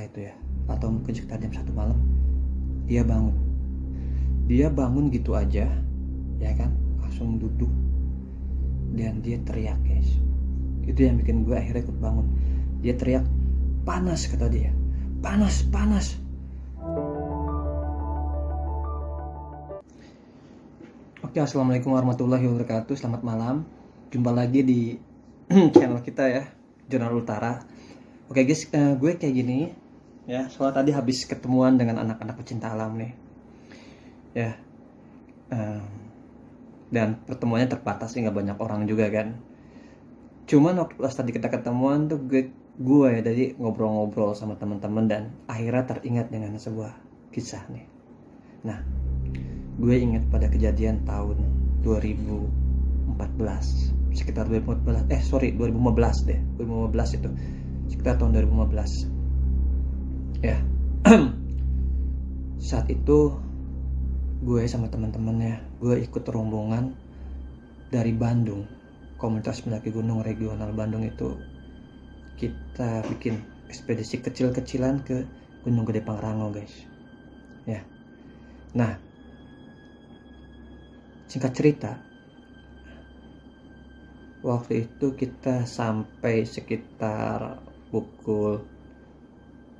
itu ya, atau mungkin sekitar jam 1 malam. Dia bangun gitu aja ya kan, langsung duduk dan dia teriak guys. Itu yang bikin gue akhirnya ikut bangun. Dia teriak, panas, kata dia, panas. Oke, assalamualaikum warahmatullahi wabarakatuh. Selamat malam, jumpa lagi di channel kita ya, Jurnal Utara. Oke guys, gue kayak gini ya, soalnya tadi habis ketemuan dengan anak-anak pecinta alam nih ya, dan pertemuannya terbatas sih, nggak banyak orang juga kan. Cuman waktu pas tadi kita ketemuan tuh gue ya tadi ngobrol-ngobrol sama teman-teman dan akhirnya teringat dengan sebuah kisah nih. Nah, gue ingat pada kejadian tahun 2014, sekitar 2015 deh, 2015 itu sekitar tahun 2015 ya. Saat itu gue sama teman-temannya, gue ikut rombongan dari Bandung, komunitas pendaki gunung regional Bandung itu. Kita bikin ekspedisi kecil-kecilan ke Gunung Gede Pangrango guys ya. Nah, singkat cerita, waktu itu kita sampai sekitar pukul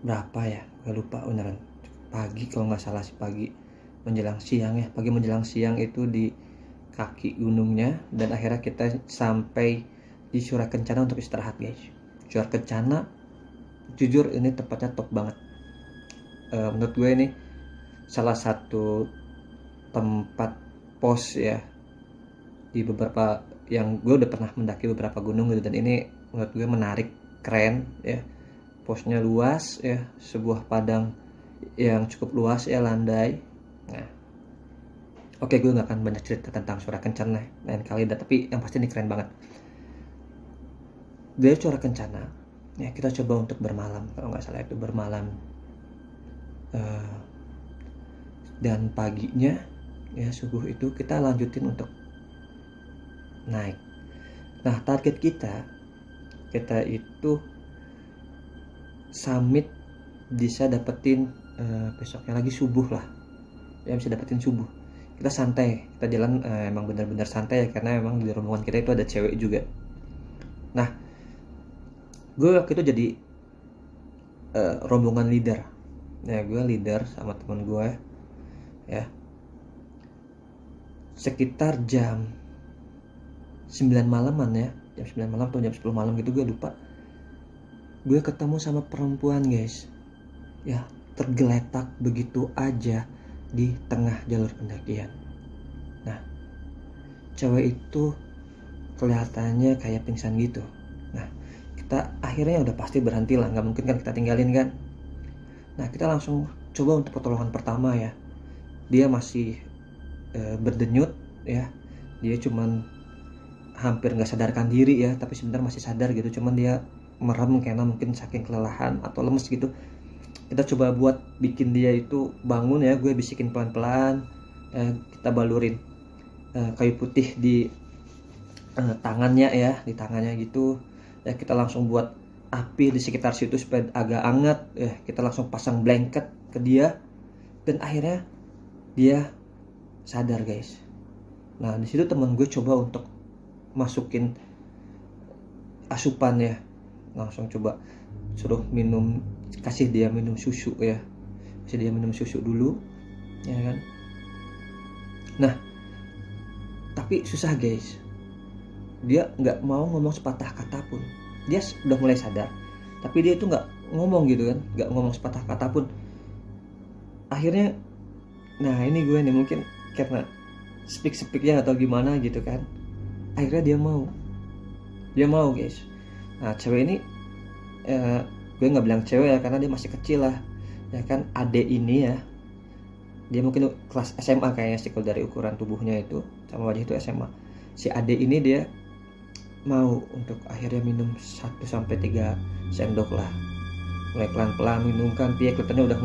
berapa ya, gue lupa beneran, pagi kalau nggak salah sih, pagi menjelang siang itu di kaki gunungnya. Dan akhirnya kita sampai di Surakencana untuk istirahat guys. Surakencana jujur ini tempatnya top banget, menurut gue ini salah satu tempat pos ya di beberapa, yang gue udah pernah mendaki beberapa gunung gitu, dan ini menurut gue menarik, keren ya. Posnya luas ya, sebuah padang yang cukup luas ya, landai. Nah, oke, gue gak akan banyak cerita tentang Surakencana lain kali, tapi yang pasti ini keren banget. Dari Surakencana ya, kita coba untuk bermalam, kalau nggak salah itu bermalam, dan paginya ya, subuh itu kita lanjutin untuk naik. Nah, target kita itu summit bisa dapetin besoknya lagi subuh lah ya, bisa dapetin subuh. Kita santai, kita jalan emang benar-benar santai ya, karena emang di rombongan kita itu ada cewek juga. Nah, gue waktu itu jadi rombongan leader ya, gue leader sama teman gue ya. Sekitar jam 9 malaman ya, jam 9 malam atau jam 10 malam gitu, gue lupa. Gue ketemu sama perempuan guys ya, tergeletak begitu aja di tengah jalur pendakian. Nah, cewek itu kelihatannya kayak pingsan gitu. Nah, kita akhirnya udah pasti berhenti lah, nggak mungkin kan kita tinggalin kan. Nah, kita langsung coba untuk pertolongan pertama ya. Dia masih berdenyut ya, dia cuman hampir nggak sadarkan diri ya, tapi sebenarnya masih sadar gitu, cuman dia merem karena mungkin saking kelelahan atau lemes gitu. Kita coba buat bikin dia itu bangun ya, gue bisikin pelan-pelan, kita balurin kayu putih di tangannya ya, di tangannya gitu ya. Kita langsung buat api di sekitar situ supaya agak hangat ya. Kita langsung pasang blanket ke dia, dan akhirnya dia sadar guys. Nah, di situ teman gue coba untuk masukin asupan ya, langsung coba suruh minum, kasih dia minum susu ya, kasih dia minum susu dulu ya kan. Nah, tapi susah guys, dia nggak mau ngomong sepatah kata pun. Dia udah mulai sadar, tapi dia itu nggak ngomong gitu kan, nggak ngomong sepatah kata pun. Akhirnya, nah ini gue nih mungkin karena speaknya atau gimana gitu kan, akhirnya dia mau guys. Nah, cewek ini gue nggak bilang cewek ya, karena dia masih kecil lah ya kan. Ade ini ya, dia mungkin kelas SMA kayaknya sih, kalau dari ukuran tubuhnya itu sama wajah itu SMA. Si Ade ini dia mau untuk akhirnya minum 1-3 sendok lah, mulai pelan-pelan minum kan. Dia kelihatannya udah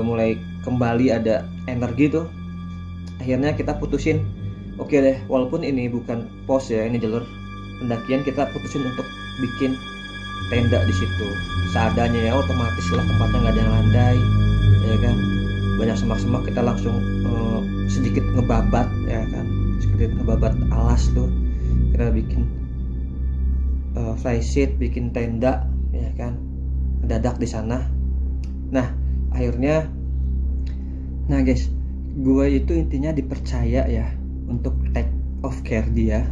mulai kembali ada energi tuh. Akhirnya kita putusin, oke deh, walaupun ini bukan pos ya, ini jalur pendakian, kita putusin untuk bikin tenda di situ seadanya ya, otomatis lah tempatnya nggak ada yang landai ya kan, banyak semak-semak, kita langsung sedikit ngebabat ya kan, sedikit ngebabat alas tuh, kita bikin fly sheet, bikin tenda ya kan, mendadak di sana. Nah akhirnya, nah guys, gue itu intinya dipercaya ya untuk take of care dia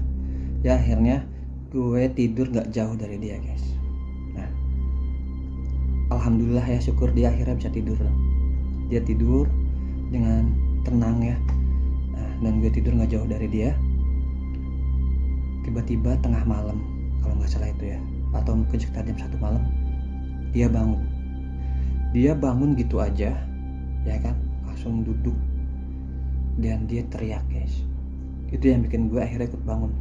ya, akhirnya gue tidur gak jauh dari dia guys. Nah alhamdulillah ya, syukur dia akhirnya bisa tidur. Dia tidur dengan tenang ya. Nah, dan gue tidur gak jauh dari dia. Tiba-tiba tengah malam kalau gak salah itu ya, atau mungkin sekitar jam 1 malam, dia bangun. Dia bangun gitu aja ya kan, langsung duduk dan dia teriak guys. Itu yang bikin gue akhirnya ikut bangun.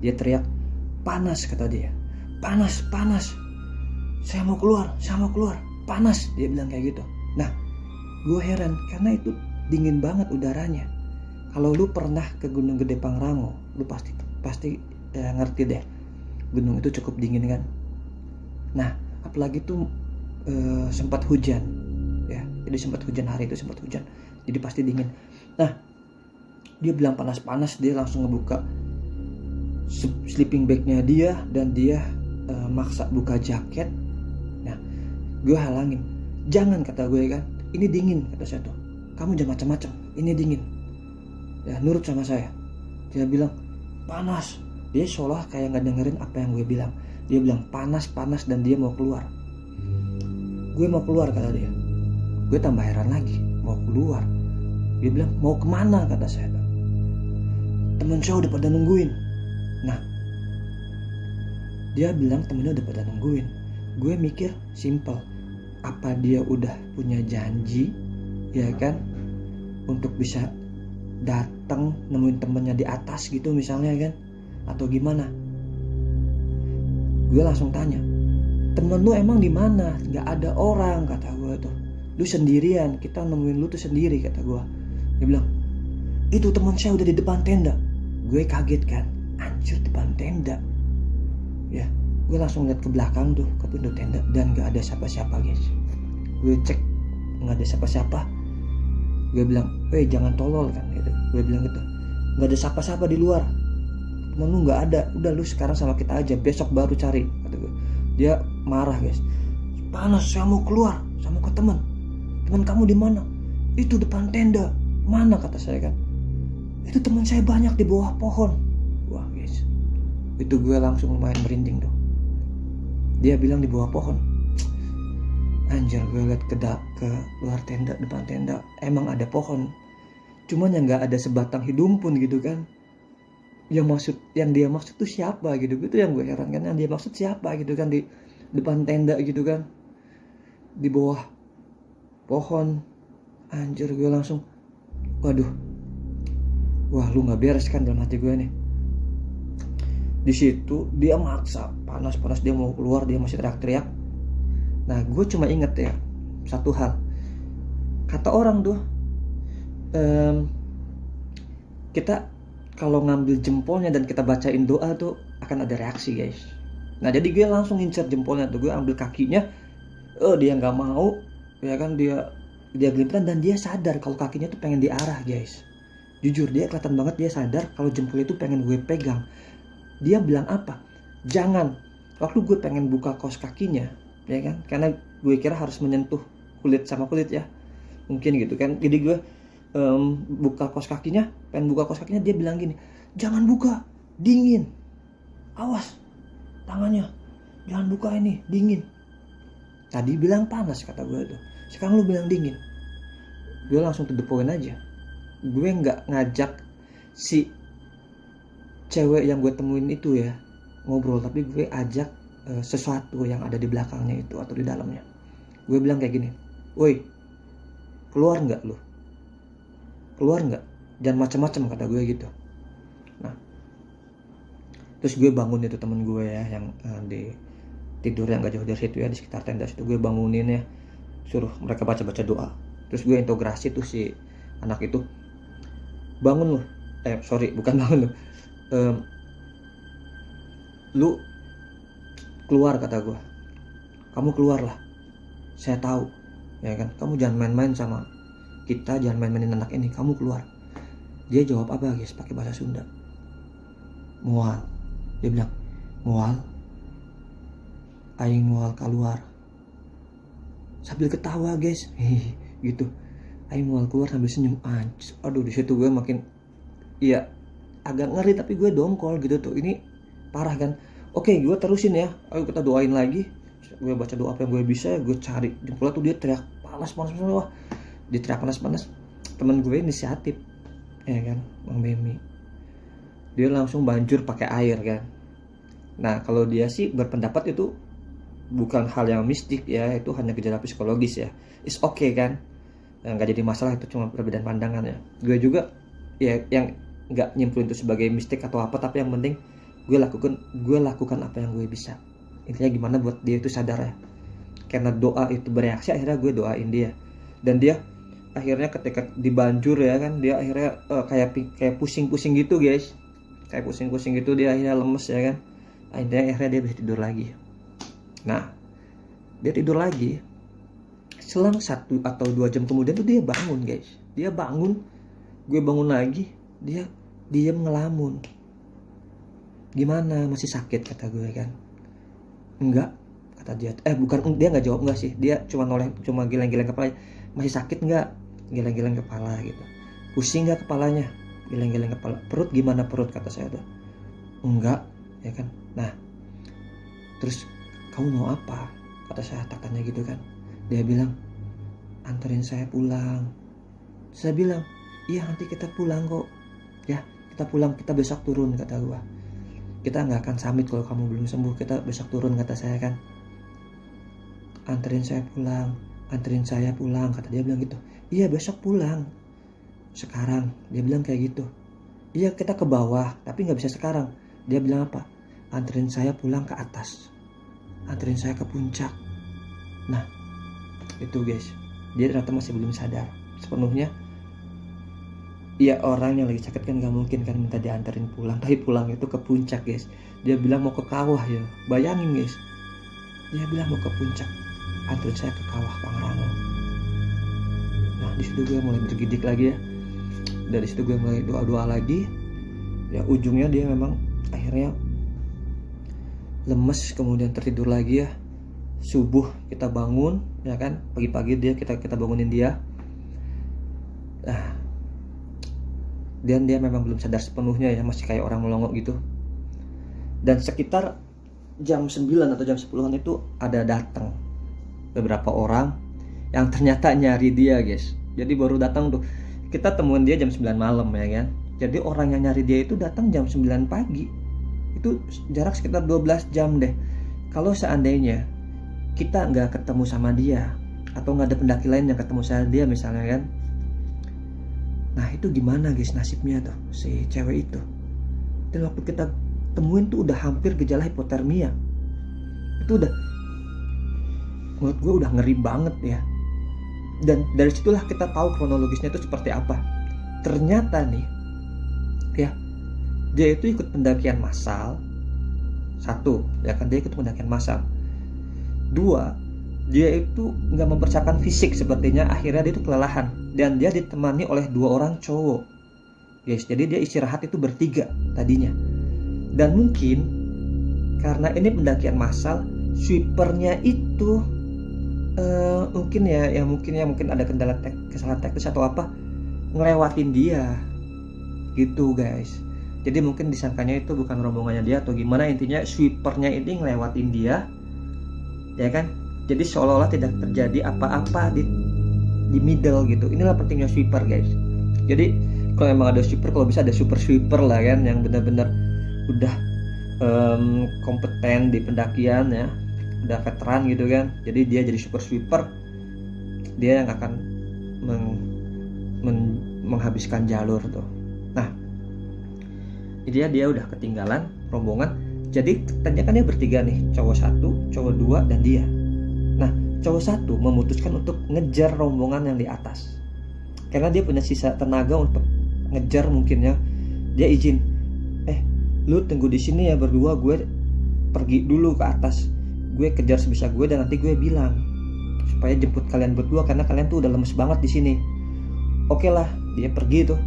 Dia teriak, panas kata dia, panas, panas, saya mau keluar, panas, dia bilang kayak gitu. Nah gue heran karena itu dingin banget udaranya. Kalau lu pernah ke Gunung Gede Pangrango, lu pasti ngerti deh, gunung itu cukup dingin kan. Nah apalagi tuh sempat hujan ya, jadi sempat hujan, hari itu sempat hujan, jadi pasti dingin. Nah dia bilang panas-panas, dia langsung ngebuka sleeping bagnya dia dan dia maksa buka jaket. Nah gue halangin, jangan kata gue kan, ini dingin kata saya tuh, kamu jangan macam-macam, ini dingin ya, nurut sama saya. Dia bilang panas, dia seolah kayak nggak dengerin apa yang gue bilang. Dia bilang panas dan dia mau keluar. Gue mau keluar kata dia. Gue tambah heran lagi, mau keluar. Dia bilang mau kemana kata saya. Temen saya udah pada nungguin. Nah dia bilang temennya udah pada nungguin. Gue mikir simple, apa dia udah punya janji ya kan, untuk bisa datang nemuin temennya di atas gitu misalnya kan, atau gimana. Gue langsung tanya, temen lu emang di mana? Nggak ada orang kata gue tuh, lu sendirian, kita nemuin lu tuh sendiri kata gue. Dia bilang itu teman saya udah di depan tenda. Gue kaget kan, anjir depan tenda ya. Gue langsung lihat ke belakang tuh, ke pintu tenda, dan gak ada siapa-siapa guys. Gue cek gak ada siapa-siapa. Gue bilang, jangan tolol kan gitu. Gue bilang gitu, gak ada siapa-siapa di luar, temen lu gak ada, udah lu sekarang sama kita aja, besok baru cari kata gue. Dia marah guys, panas, saya mau keluar, saya mau ke teman kamu di mana? Itu depan tenda. Mana kata saya kan, itu teman saya banyak di bawah pohon. Wah guys, itu gue langsung lumayan merinding tuh. Dia bilang di bawah pohon. Anjir, gue liat ke luar tenda, depan tenda, emang ada pohon, cuman yang nggak ada sebatang hidung pun gitu kan. Yang dia maksud tuh siapa gitu, itu yang gue heran kan, yang dia maksud siapa gitu kan, di depan tenda gitu kan, di bawah pohon. Anjir, gue langsung waduh, wah lu nggak beres kan dalam hati gue nih. Di situ dia maksa, panas dia mau keluar, dia masih teriak-teriak. Nah gue cuma inget ya satu hal, kata orang tuh kita kalau ngambil jempolnya dan kita bacain doa tuh akan ada reaksi guys. Nah jadi gue langsung incer jempolnya tuh, gue ambil kakinya, dia nggak mau ya kan, dia gelimpan dan dia sadar kalau kakinya tuh pengen diarah guys. Jujur dia kelihatan banget dia sadar kalau jempol itu pengen gue pegang. Dia bilang apa? Jangan. Waktu gue pengen buka kaos kakinya, ya kan? Karena gue kira harus menyentuh kulit sama kulit ya, mungkin gitu kan. Jadi gue buka kaos kakinya, pengen buka kaos kakinya, dia bilang gini, jangan buka, dingin. Awas tangannya, jangan buka ini, dingin. Tadi bilang panas kata gue tuh, sekarang lu bilang dingin. Gue langsung to the point aja. Gue nggak ngajak si cewek yang gue temuin itu ya ngobrol, tapi gue ajak sesuatu yang ada di belakangnya itu atau di dalamnya. Gue bilang kayak gini, woi keluar nggak lu, keluar nggak, jangan macam-macam kata gue gitu. Nah terus gue bangun itu temen gue ya yang di tidur yang gak jauh dari situ ya, di sekitar tenda situ. Gue bangunin ya, suruh mereka baca doa. Terus gue integrasi tuh si anak itu, bangun lu, bukan bangun lu, lu keluar kata gue, kamu keluarlah, saya tahu, ya kan, kamu jangan main-main sama kita, jangan main-mainin anak ini, kamu keluar. Dia jawab apa guys, pakai bahasa Sunda, moal. Dia bilang, moal, aing moal keluar, sambil ketawa guys, gitu. Aing moal keluar sambil senyum. Aduh, di situ gue makin, iya, agak ngeri, tapi gue dongkol gitu tuh. Ini parah kan. Oke, gue terusin ya, ayo kita doain lagi. Gue baca doa apa yang gue bisa, gue cari jempolnya tuh. Dia teriak panas, wah, dia teriak panas. Temen gue inisiatif, ya kan, Bang Bemi, dia langsung banjur pakai air kan. Nah, kalau dia sih berpendapat itu bukan hal yang mistik ya, itu hanya gejala psikologis ya. It's okay kan, nggak jadi masalah, itu cuma perbedaan pandangan ya. Gue juga ya yang nggak nyimpulin itu sebagai mistik atau apa, tapi yang penting gue lakukan apa yang gue bisa. Intinya gimana buat dia itu sadar ya. Karena doa itu bereaksi, akhirnya gue doain dia. Dan dia akhirnya ketika dibanjur ya kan, dia akhirnya kayak pusing-pusing gitu guys. Kayak pusing-pusing gitu, dia akhirnya lemes ya kan. Akhirnya dia bisa tidur lagi. Nah, dia tidur lagi. Selang 1 atau 2 jam kemudian tuh dia bangun guys. Dia bangun, gue bangun lagi, dia diam ngelamun. Gimana, masih sakit, kata gue kan. Enggak, kata dia. Bukan, dia nggak jawab enggak sih. Dia cuma geleng-geleng kepala. Masih sakit enggak? Geleng-geleng kepala gitu. Pusing enggak kepalanya? Geleng-geleng kepala. Perut gimana perut, kata saya tuh. Enggak, ya kan. Nah, terus kamu mau apa, kata saya, tanya gitu kan. Dia bilang, anterin saya pulang. Saya bilang, iya nanti kita pulang kok. Ya, kita pulang, kita besok turun, kata gua. Kita nggak akan summit kalau kamu belum sembuh, kita besok turun, kata saya kan. Anterin saya pulang, kata dia bilang gitu. Iya besok pulang. Sekarang, dia bilang kayak gitu. Iya kita ke bawah, tapi nggak bisa sekarang. Dia bilang apa? Anterin saya pulang ke atas. Anterin saya ke puncak. Nah, itu guys. Dia ternyata masih belum sadar sepenuhnya. Iya, orang yang lagi sakit kan gak mungkin kan minta dianterin pulang. Tapi pulang itu ke puncak guys. Dia bilang mau ke kawah ya. Bayangin guys. Dia bilang mau ke puncak. Anterin saya ke kawah Pangrango. Nah, di situ gue mulai bergidik lagi ya. Dari situ gue mulai doa-doa lagi. Ya ujungnya dia memang akhirnya lemes, kemudian tertidur lagi ya. Subuh kita bangun ya kan. Pagi-pagi kita bangunin dia. Nah, dan dia memang belum sadar sepenuhnya ya, masih kayak orang melongo gitu. Dan sekitar jam 9 atau jam 10-an itu ada datang beberapa orang yang ternyata nyari dia guys. Jadi baru datang tuh, kita temuin dia jam 9 malam ya kan. Jadi orang yang nyari dia itu datang jam 9 pagi. Itu jarak sekitar 12 jam deh. Kalau seandainya kita nggak ketemu sama dia, atau nggak ada pendaki lain yang ketemu sama dia misalnya kan, nah itu gimana guys nasibnya tuh si cewek itu. Dan waktu kita temuin tuh udah hampir gejala hipotermia. Itu udah, menurut gue udah ngeri banget ya. Dan dari situlah kita tahu kronologisnya itu seperti apa. Ternyata nih ya, dia itu ikut pendakian massal. 1, ya kan, dia ikut pendakian massal. 2, dia itu nggak mempersiapkan fisik sepertinya. Akhirnya dia itu kelelahan. Dan dia ditemani oleh 2 orang cowok guys. Jadi dia istirahat itu bertiga tadinya. Dan mungkin karena ini pendakian massal, sweepernya itu mungkin ada kendala kesalahan teknis atau apa, ngelewatin dia gitu guys. Jadi mungkin disangkanya itu bukan rombongannya dia atau gimana. Intinya sweepernya ini ngelewatin dia ya kan. Jadi seolah-olah tidak terjadi apa-apa di middle gitu. Inilah pentingnya sweeper guys. Jadi kalau emang ada sweeper, kalau bisa ada super sweeper lah kan, yang benar-benar udah kompeten di pendakian ya, udah veteran gitu kan. Jadi dia jadi super sweeper, dia yang akan menghabiskan jalur tuh. Nah, dia udah ketinggalan rombongan. Jadi ternyata kan dia bertiga nih, cowok 1, cowok 2, dan dia. Nah, cowok 1 memutuskan untuk ngejar rombongan yang di atas. Karena dia punya sisa tenaga untuk ngejar mungkin ya. Dia izin, lu tunggu di sini ya berdua, gue pergi dulu ke atas. gue kejar sebisa gue dan nanti gue bilang supaya jemput kalian berdua karena kalian tuh udah lemes banget di sini. Oke lah, dia pergi tuh.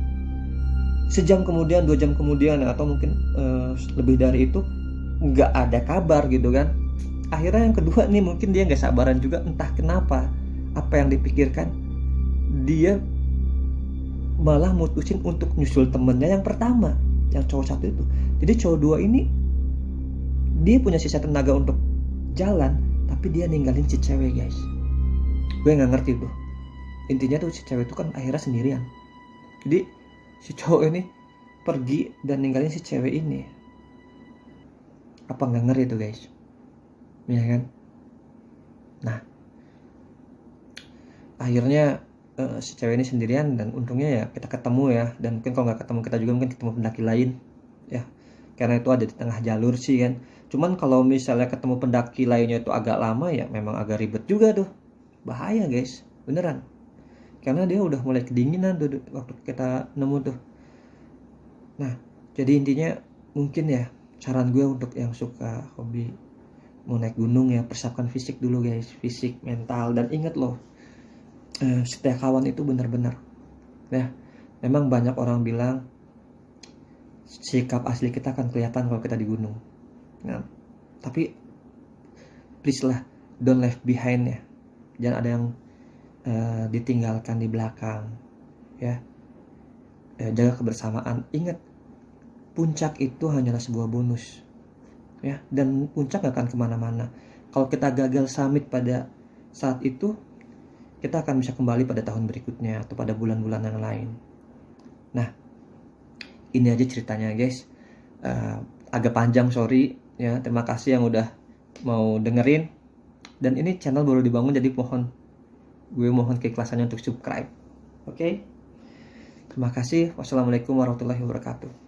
Sejam kemudian, 2 jam kemudian, atau mungkin lebih dari itu, nggak ada kabar gitu kan. Akhirnya yang kedua nih, mungkin dia nggak sabaran juga, entah kenapa, apa yang dipikirkan, dia malah mutusin untuk nyusul temennya yang pertama, yang cowok satu itu. Jadi cowok dua ini dia punya sisa tenaga untuk jalan, tapi dia ninggalin si cewek, guys. Gue nggak ngerti tuh. Intinya tuh si cewek itu kan akhirnya sendirian. Jadi si cowok ini pergi dan ninggalin si cewek ini. Apa nggak ngeri tuh, guys? Ya kan? Nah, akhirnya si cewek ini sendirian, dan untungnya ya kita ketemu ya. Dan mungkin kalau nggak ketemu kita juga mungkin ketemu pendaki lain ya, karena itu ada di tengah jalur sih kan. Cuman kalau misalnya ketemu pendaki lainnya itu agak lama ya, memang agak ribet juga tuh, bahaya guys, beneran, karena dia udah mulai kedinginan tuh waktu kita nemu tuh. Nah, jadi intinya mungkin ya, saran gue untuk yang suka hobi mau naik gunung ya, persiapkan fisik dulu guys, fisik, mental, dan ingat loh, setia kawan itu benar-benar ya. Memang banyak orang bilang sikap asli kita akan kelihatan kalau kita di gunung. Nah, tapi please lah, don't left behind ya, jangan ada yang ditinggalkan di belakang ya. Jaga kebersamaan. Ingat, puncak itu hanyalah sebuah bonus ya, dan puncak gak akan kemana-mana. Kalau kita gagal summit pada saat itu, kita akan bisa kembali pada tahun berikutnya atau pada bulan-bulan yang lain. Nah, ini aja ceritanya guys. Agak panjang, sorry ya. Terima kasih yang udah mau dengerin. Dan ini channel baru dibangun, jadi gue mohon keikhlasannya untuk subscribe. Oke? Terima kasih. Wassalamualaikum warahmatullahi wabarakatuh.